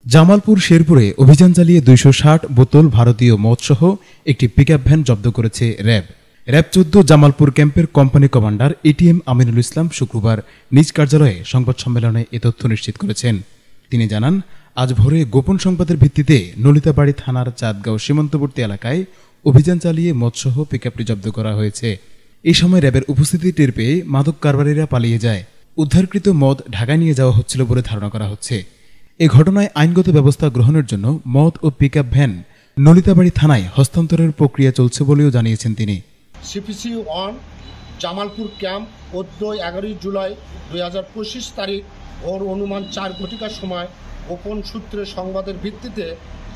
জামালপুর শেরপুরে অভিযান চালিয়ে ২৬০ বোতল ভারতীয় মদসহ একটি পিকআপ ভ্যান জব্দ করেছে র্যাব। র্যাব ১৪ জামালপুর ক্যাম্পের company commander ATM Aminul Islam শুক্রবার নিজ কার্যালয়ে সংবাদ সম্মেলনে এ তথ্য নিশ্চিত করেছেন। তিনি জানান, আজ ভোরে গোপন সংবাদের ভিত্তিতে নলিতাবাড়ী থানার চাঁদগাঁও সীমান্তবর্তী এলাকায় অভিযান চালিয়ে মদসহ পিকআপটি জব্দ করা হয়েছে। এই সময় র্যাবের উপস্থিতি টের পেয়ে মাদক কারবারিরা পালিয়ে যায়। উদ্ধারকৃত মদ ঢাকায় নিয়ে যাওয়া হচ্ছিল বলে ধারণা করা হচ্ছে। এ ঘটনায় আইনগত ব্যবস্থা গ্রহণের জন্য মদ ও পিকআপ ভ্যান নলিতাবাড়ী থানায় হস্তান্তরের প্রক্রিয়া চলছে বলেও জানিয়েছেন তিনি। সিপিসি 1 জামালপুর ক্যাম্প 11 জুলাই 2025 তারিখ ওর অনুমান 4 ঘটিকার সময় গোপন সূত্রে সংবাদের ভিত্তিতে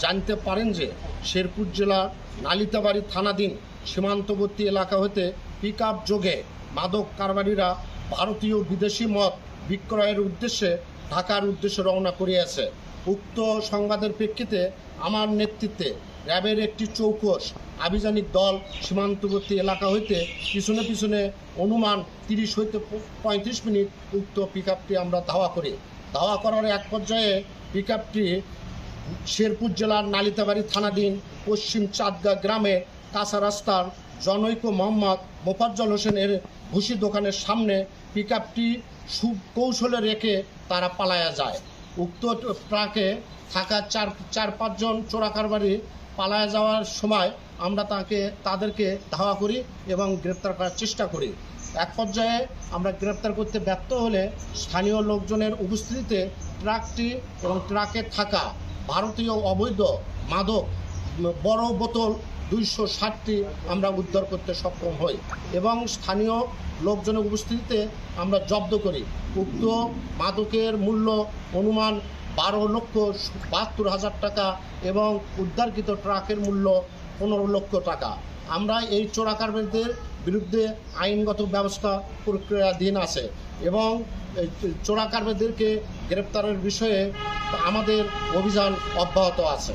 জানতে পারেন যে শেরপুর জেলার নালিতাবাড়ী থানাধীন সীমান্তবর্তী এলাকা হতে পিকআপ যোগে মাদক কারবারিরা ভারতীয় বিদেশি মদ বিক্রয়ের উদ্দেশ্যে ঢাকার উদ্দেশ্যে রওনা করিয়াছে। উক্ত সংবাদের প্রেক্ষিতে আমার নেতৃত্বে র্যাবের একটি চৌকস আভিযানিক দল সীমান্তবর্তী এলাকা হইতে পিছনে পিছনে অনুমান 30 হইতে 35 মিনিট উক্ত পিকআপটি আমরা ধাওয়া করি। ধাওয়া করার এক পর্যায়ে পিকআপটি শেরপুর জেলার নালিতাবাড়ী থানাধীন পশ্চিম চাঁদগাঁ গ্রামে কাঁচা রাস্তার জনৈক মোহাম্মদ মোফাজ্জল হোসেনের ভুসি দোকানের সামনে পিকআপটি সুকৌশলে রেখে তারা পালায়া যায়। উক্ত ট্রাকে থাকা চার পাঁচজন চোরা কারবারি পালায়া যাওয়ার সময় আমরা তাদেরকে ধাওয়া করি এবং গ্রেপ্তার করার চেষ্টা করি। এক পর্যায়ে আমরা গ্রেপ্তার করতে ব্যর্থ হলে স্থানীয় লোকজনের উপস্থিতিতে ট্রাকটি এবং ট্রাকে থাকা ভারতীয় অবৈধ মাদক বড় বোতল 260টি আমরা উদ্ধার করতে সক্ষম হই এবং স্থানীয় লোকজনের উপস্থিতিতে আমরা জব্দ করি। উক্ত মাদকের মূল্য অনুমান 12,72,000 টাকা এবং উদ্ধারকৃত ট্রাকের মূল্য 15 লক্ষ টাকা। আমরা এই চোরা কারবারিদের বিরুদ্ধে আইনগত ব্যবস্থা প্রক্রিয়াধীন আছে এবং চোরা কারবারিদেরকে গ্রেপ্তারের বিষয়ে আমাদের অভিযান অব্যাহত আছে।